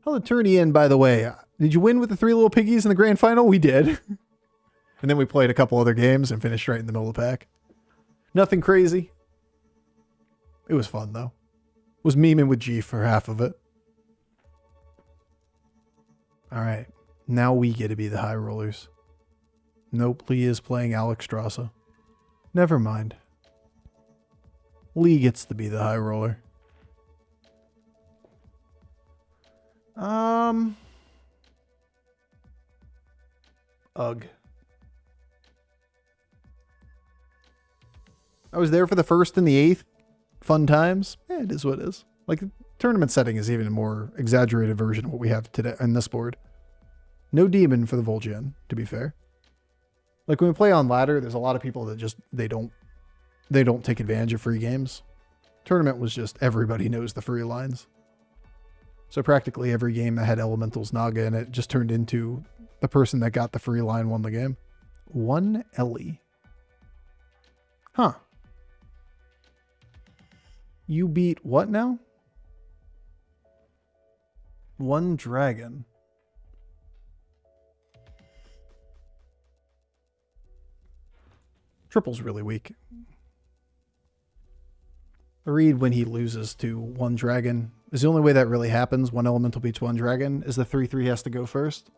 How'd the tourney end, by the way? Did you win with the 3 little piggies in the grand final? We did. And then we played a couple other games and finished right in the middle of the pack. Nothing crazy. It was fun, though. Was memeing with G for half of it. Alright. Now we get to be the high rollers. Nope, Lee is playing Alex Strasza. Never mind. Lee gets to be the high roller. Ugh. I was there for the 1st and the 8th. Fun times. It is what it is. Like, the tournament setting is even a more exaggerated version of what we have today on this board. No demon for the Vol'jin, to be fair. Like, when we play on ladder, there's a lot of people that just, they don't take advantage of free games. Tournament was just everybody knows the free lines. So practically every game that had Elemental's Naga in it just turned into the person that got the free line won the game. 1 Ellie. Huh. You beat what now? 1 dragon. Triple's really weak. I read when he loses to 1 dragon is the only way that really happens. 1 elemental beats 1 dragon is the 3/3 has to go first.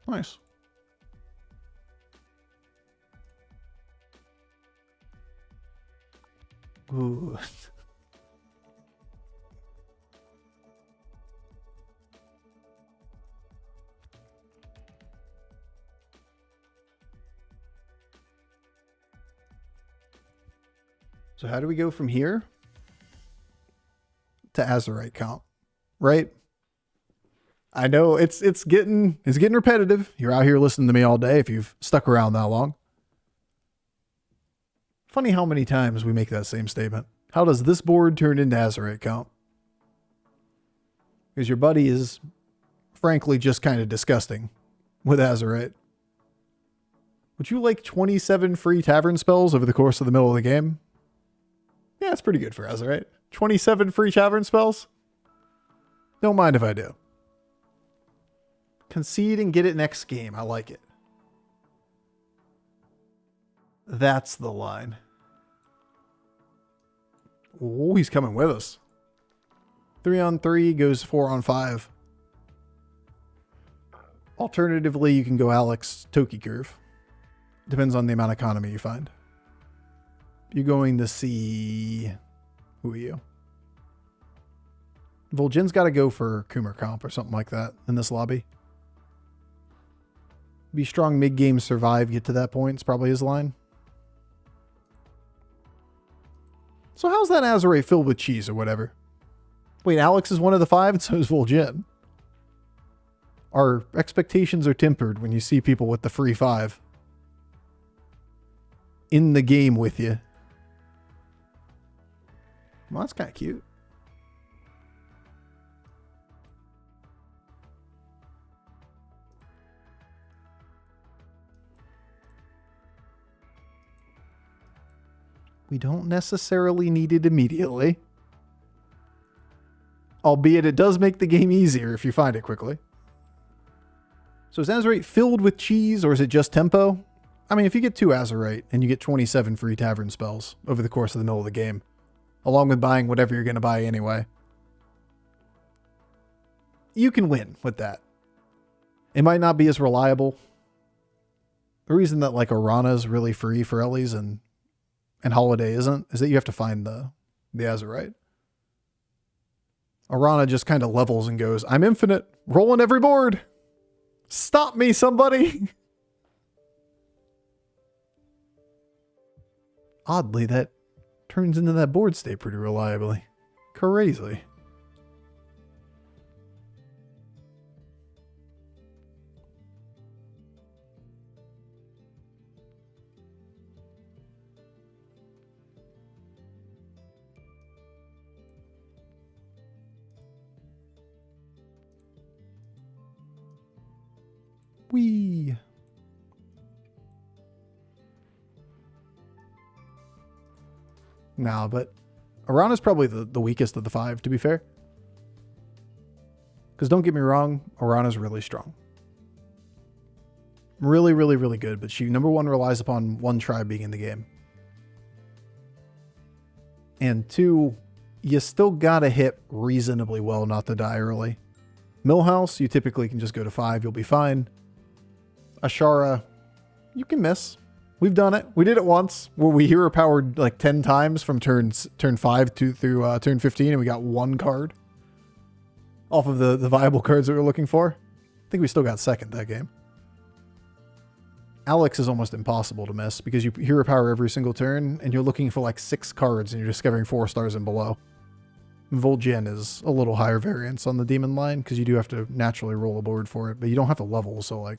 Nice. Ooh. So how do we go from here to Azerite count? Right? I know it's getting repetitive. You're out here listening to me all day if you've stuck around that long. Funny how many times we make that same statement. How does this board turn into Azerite count? Because your buddy is frankly just kind of disgusting with Azerite. Would you like 27 free tavern spells over the course of the middle of the game? Yeah, it's pretty good for Azerite. 27 free tavern spells? Don't mind if I do. Concede and get it next game. I like it. That's the line. Oh, he's coming with us. 3-on-3 goes 4-on-5. Alternatively, you can go Alex Toki Curve. Depends on the amount of economy you find. You're going to see... Who are you? Vol'jin's got to go for Kumar Comp or something like that in this lobby. Be strong mid-game, survive, get to that point. It's probably his line. So how's that Azerite filled with cheese or whatever? Wait, Alex is one of the 5 and so is Vol'jin. Our expectations are tempered when you see people with the free 5 in the game with you. Well, that's kind of cute. We don't necessarily need it immediately. Albeit it does make the game easier if you find it quickly. So is Azerite filled with cheese or is it just tempo? I mean, if you get 2 Azerite and you get 27 free tavern spells over the course of the middle of the game, along with buying whatever you're going to buy anyway, you can win with that. It might not be as reliable. The reason that like Arana is really free for Ellie's and Holiday isn't is that you have to find the Azerite. Arana just kind of levels and goes, I'm infinite, rolling every board. Stop me, somebody. Oddly, that turns into that board state pretty reliably. Crazy. Whee! Nah, but Arana's probably the weakest of the 5, to be fair. Because don't get me wrong, Arana's really strong. Really, really, really good. But she, number 1, relies upon 1 tribe being in the game. And 2, you still gotta hit reasonably well not to die early. Millhouse, you typically can just go to 5. You'll be fine. Ashara, you can miss. We've done it. We did it once where we hero powered like 10 times from turn 5 through turn 15, and we got 1 card off of the viable cards that we were looking for. I think we still got second that game. Alex is almost impossible to miss because you hero power every single turn and you're looking for like 6 cards and you're discovering 4 stars and below. Vol'jin is a little higher variance on the demon line because you do have to naturally roll a board for it, but you don't have to level, so like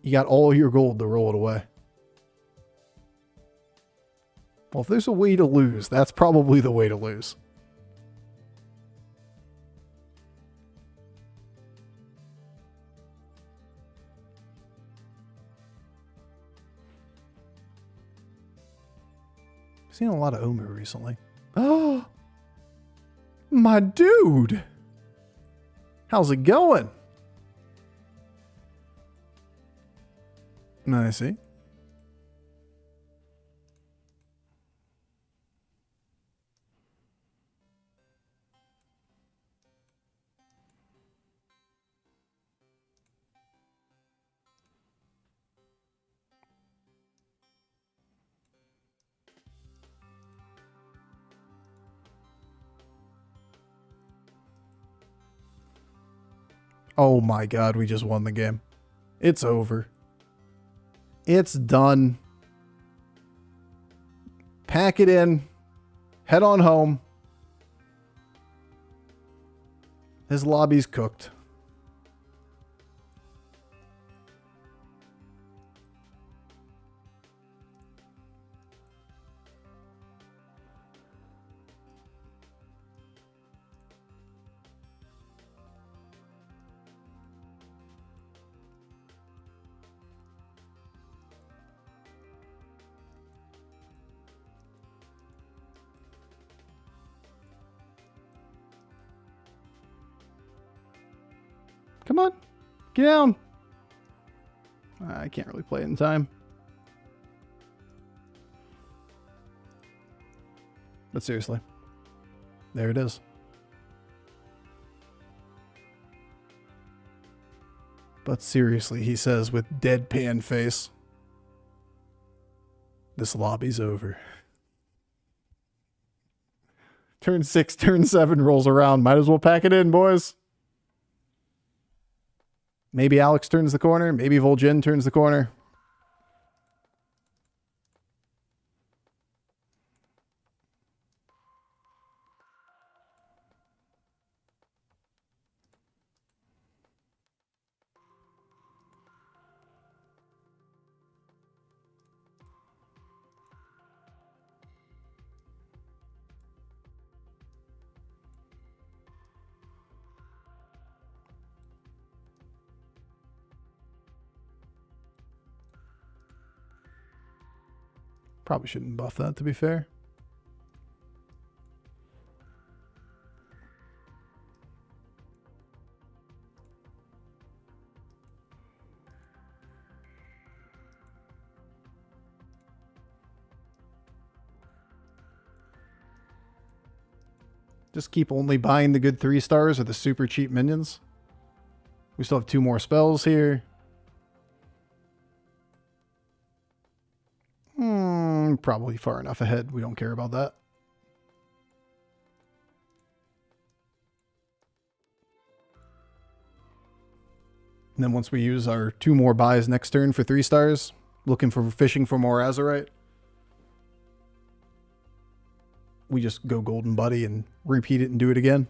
you got all your gold to roll it away. Well, if there's a way to lose, that's probably the way to lose. I've seen a lot of Omu recently. Oh, my dude. How's it going? I see. Oh my god, we just won the game. It's over. It's done. Pack it in. Head on home. His lobby's cooked. Come on. Get down. I can't really play it in time. But seriously. There it is. But seriously, he says with deadpan face. This lobby's over. Turn 6, turn 7 rolls around. Might as well pack it in, boys. Maybe Alex turns the corner. Maybe Vol'jin turns the corner. Probably shouldn't buff that, to be fair. Just keep only buying the good 3 stars or the super cheap minions. We still have 2 more spells here. Probably far enough ahead. We don't care about that. And then once we use our 2 more buys next turn for 3 stars, fishing for more Azerite, we just go Golden Buddy and repeat it and do it again.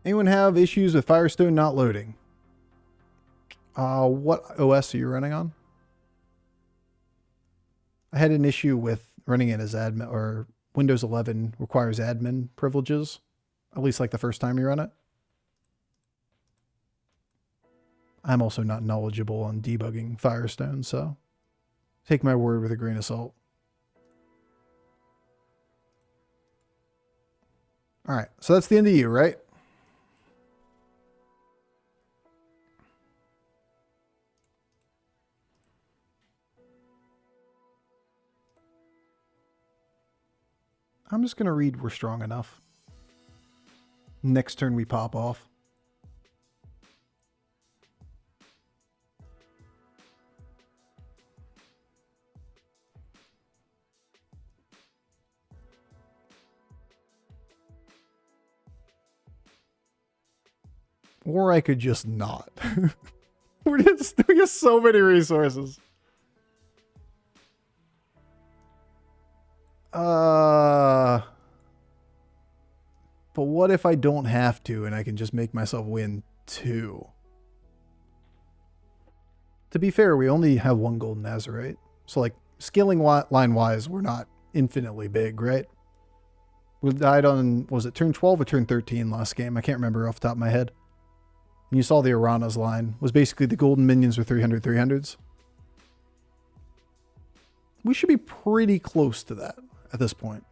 Anyone have issues with Firestone not loading? What OS are you running on? I had an issue with running it as admin, or Windows 11 requires admin privileges, at least like the first time you run it. I'm also not knowledgeable on debugging Firestone, so take my word with a grain of salt. All right, so that's the end of you, right? I'm just going to read we're strong enough. Next turn we pop off. Or I could just not. We have so many resources. But what if I don't have to and I can just make myself win 2? To be fair, we only have 1 golden Azerite. So like scaling line wise, we're not infinitely big, right? We died on, was it turn 12 or turn 13 last game? I can't remember off the top of my head. And you saw the Arana's line was basically the golden minions with 300 300s. We should be pretty close to that at this point.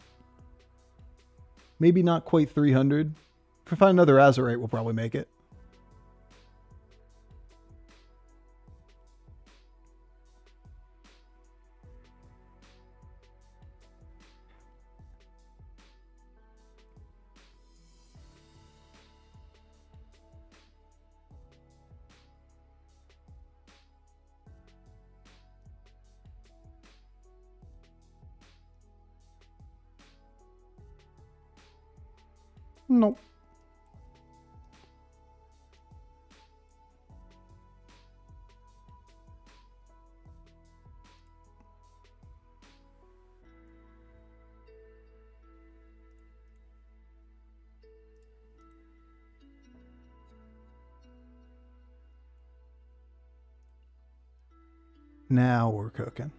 Maybe not quite 300. If we find another Azerite, we'll probably make it. Nope. Now we're cooking.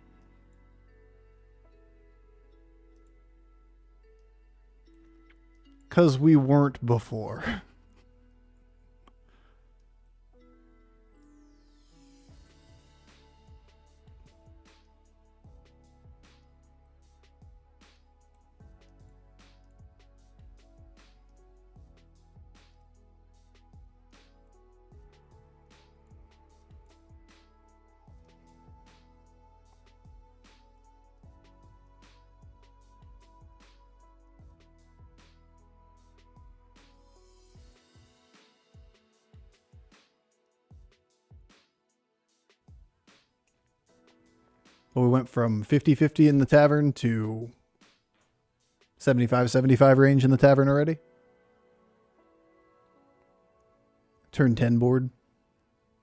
Because we weren't before. Well, we went from 50-50 in the tavern to 75-75 range in the tavern already. Turn 10 board.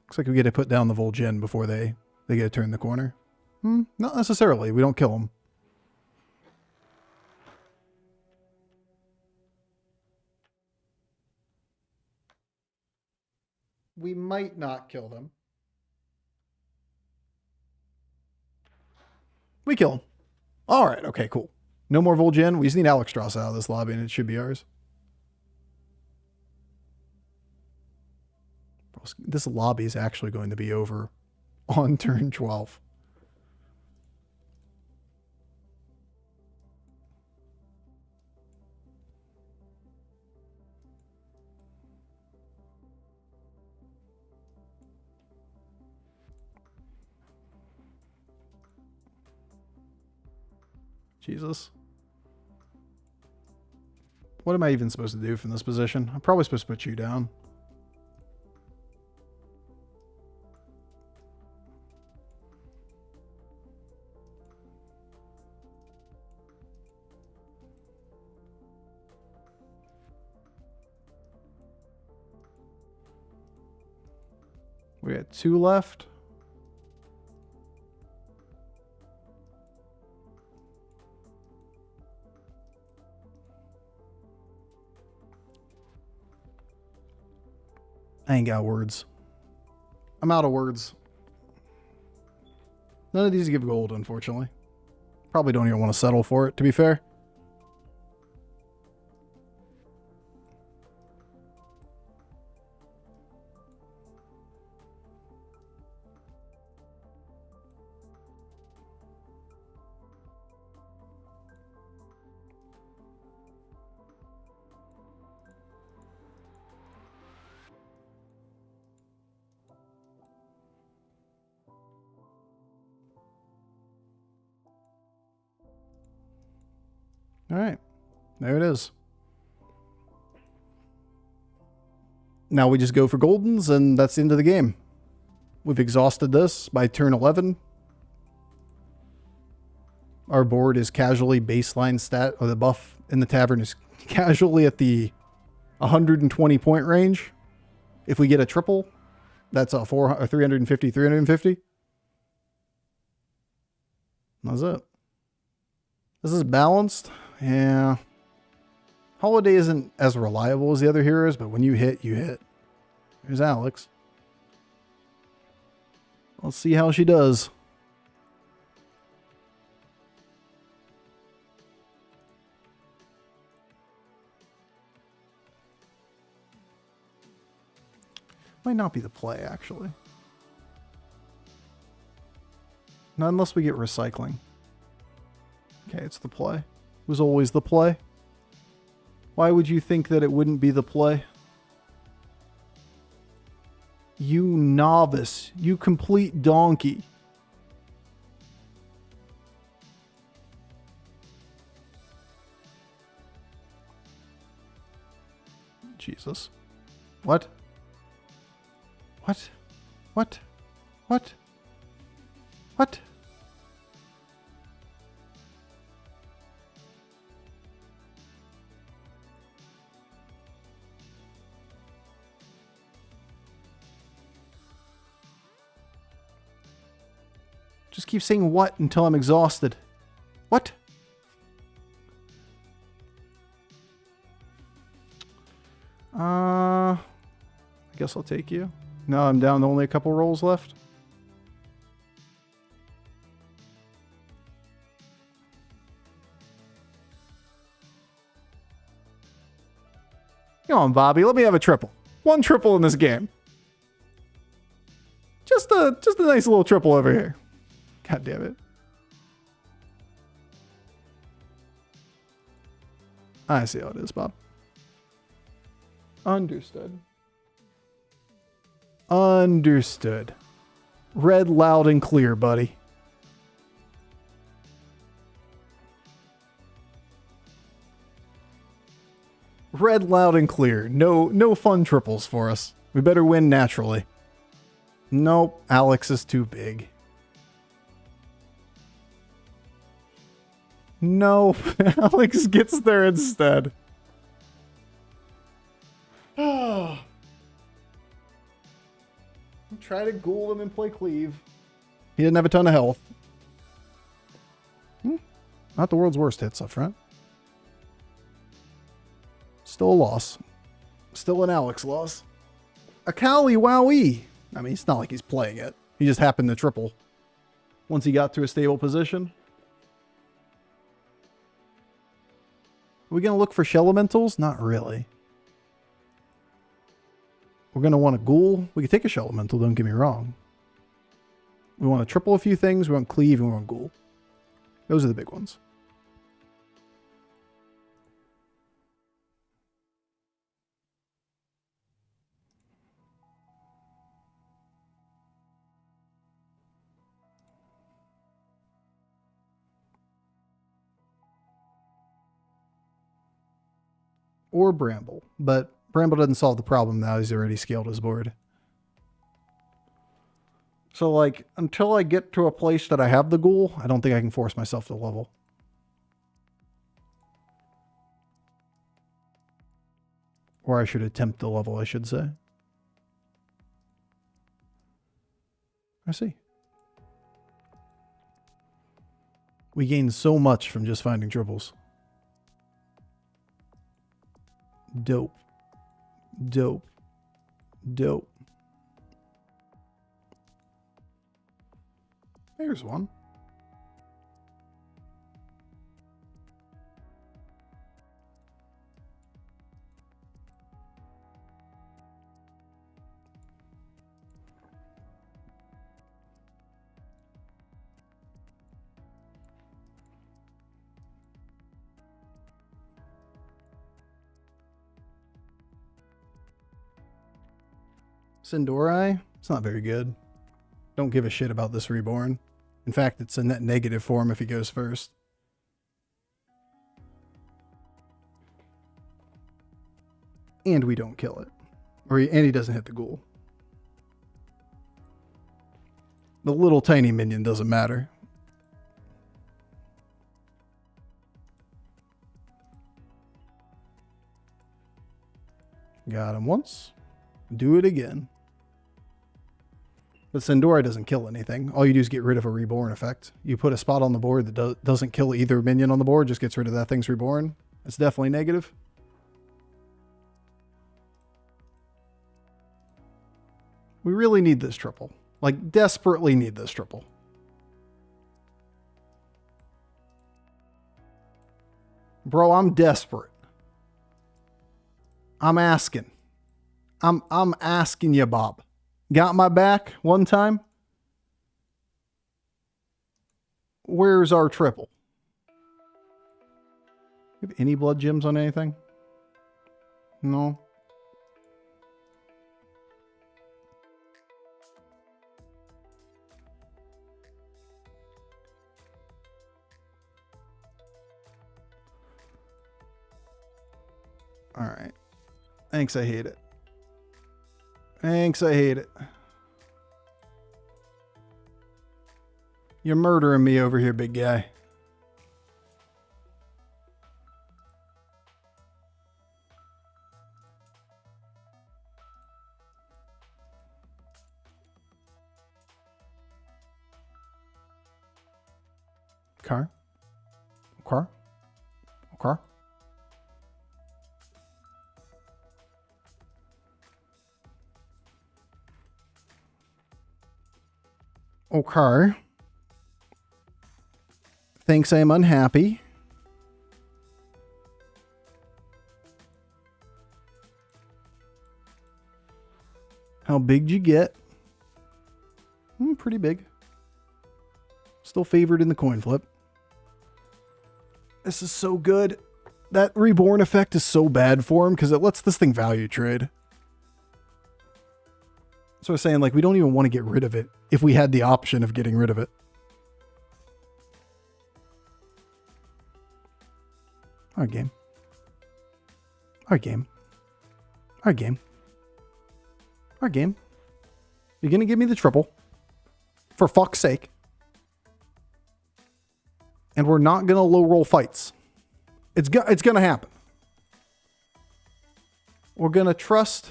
Looks like we get to put down the Vol'jin before they get to turn the corner. Not necessarily. We don't kill them. We might not kill them. We kill him. All right. Okay, cool. No more Vol'jin. We just need Alexstrasza out of this lobby and it should be ours. This lobby is actually going to be over on turn 12. Jesus. What am I even supposed to do from this position? I'm probably supposed to put you down. We got 2 left. I ain't got words. I'm out of words. None of these give gold, unfortunately. Probably don't even want to settle for it, to be fair. All right, there it is. Now we just go for goldens, and that's the end of the game. We've exhausted this by turn 11. Our board is casually baseline stat, or the buff in the tavern is casually at the 120 point range. If we get a triple, that's a 350, 350. That's it. This is balanced. Yeah. Holiday isn't as reliable as the other heroes, but when you hit, you hit. Here's Alex. Let's see how she does. Might not be the play, actually. Not unless we get recycling. Okay, it's the play. It was always the play. Why would you think that it wouldn't be the play? You novice. You complete donkey. Jesus. What? What? What? What? What? Just keep saying what until I'm exhausted. What? I guess I'll take you. No, I'm down to only a couple rolls left. Come on, Bobby. Let me have a triple. One triple in this game. Just a nice little triple over here. God damn it. I see how it is, Bob. Understood. Understood. Read loud and clear, buddy. Read loud and clear. No fun triples for us. We better win naturally. Nope, Alex is too big. No, Alex gets there instead. Try to ghoul him and play cleave. He didn't have a ton of health. Not the world's worst hits up front. Still a loss. Still an Alex loss. Akali Wowie. I mean, it's not like he's playing it. He just happened to triple once he got to a stable position. Are we going to look for shell elementals? Not really. We're going to want a ghoul. We could take a shell elemental, don't get me wrong. We want to triple a few things. We want cleave and we want ghoul. Those are the big ones. Or Bramble, but Bramble doesn't solve the problem now. He's already scaled his board. So, like, until I get to a place that I have the ghoul, I don't think I can force myself to level. Or I should attempt the level, I should say. I see. We gain so much from just finding triples. Dope. Dope. Dope. There's one. Sindori, it's not very good. Don't give a shit about this reborn. In fact, it's a net negative for him if he goes first. And we don't kill it. And he doesn't hit the ghoul. The little tiny minion doesn't matter. Got him once. Do it again. But Sindori doesn't kill anything. All you do is get rid of a reborn effect. You put a spot on the board that doesn't kill either minion on the board, just gets rid of that thing's reborn. It's definitely negative. We really need this triple. Like, desperately need this triple. Bro, I'm desperate. I'm asking. I'm asking you, Bob. Got my back one time? Where's our triple? You have any blood gems on anything? No. All right. Thanks, I hate it. Thanks, I hate it. You're murdering me over here, big guy. Car. Car. Car. Okay. Thinks I'm unhappy. How big'd you get? Pretty big. Still favored in the coin flip. This is so good. That reborn effect is so bad for him because it lets this thing value trade. So I was saying, like, we don't even want to get rid of it if we had the option of getting rid of it. Our game. Our game. Our game. Our game. You're going to give me the triple. For fuck's sake. And we're not going to low roll fights. It's going to happen. We're going to trust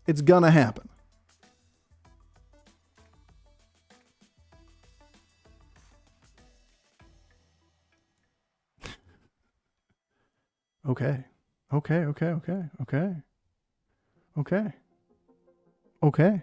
it's going to happen. Okay. Okay, okay, okay, okay. Okay. Okay.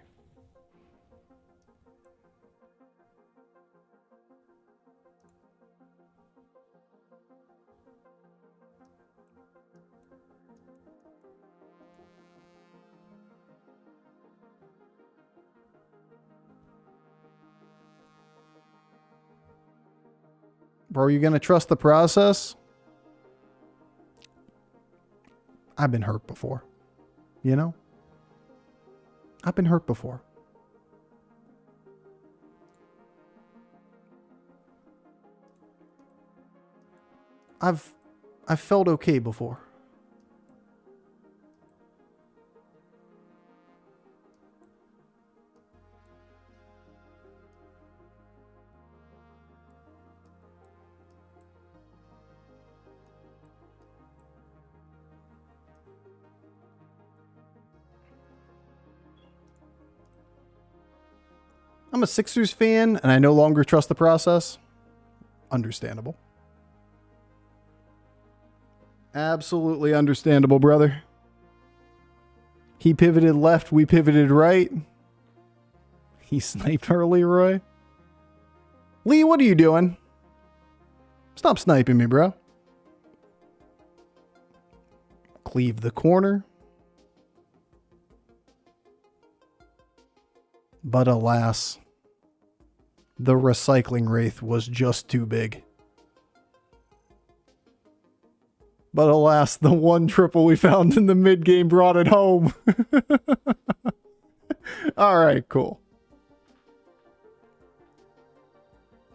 Bro, are you going to trust the process? I've been hurt before. You know? I've been hurt before. I've felt okay before. I'm a Sixers fan, and I no longer trust the process. Understandable. Absolutely understandable, brother. He pivoted left, we pivoted right. He sniped our Leroy. Lee, what are you doing? Stop sniping me, bro. Cleave the corner. But alas, the recycling wraith was just too big. But alas, the one triple we found in the mid game brought it home. All right, cool.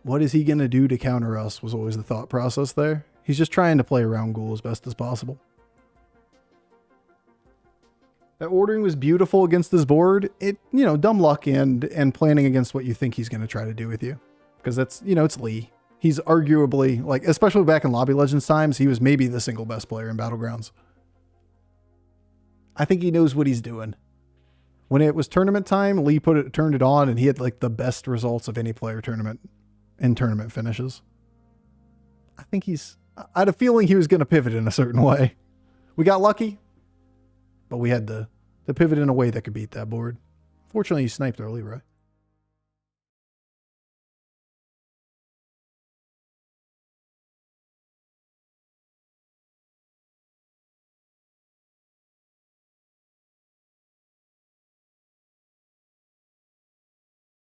What is he going to do to counter us was always the thought process there. He's just trying to play around Ghoul as best as possible. That ordering was beautiful against this board. It, you know, dumb luck and planning against what you think he's going to try to do with you. Because that's, you know, it's Lee. He's arguably, like, especially back in Lobby Legends times, he was maybe the single best player in Battlegrounds. I think he knows what he's doing. When it was tournament time, Lee turned it on, and he had, like, the best results of any player in tournament finishes. I had a feeling he was going to pivot in a certain way. We got lucky, but we had to pivot in a way that could beat that board. Fortunately, he sniped early, right?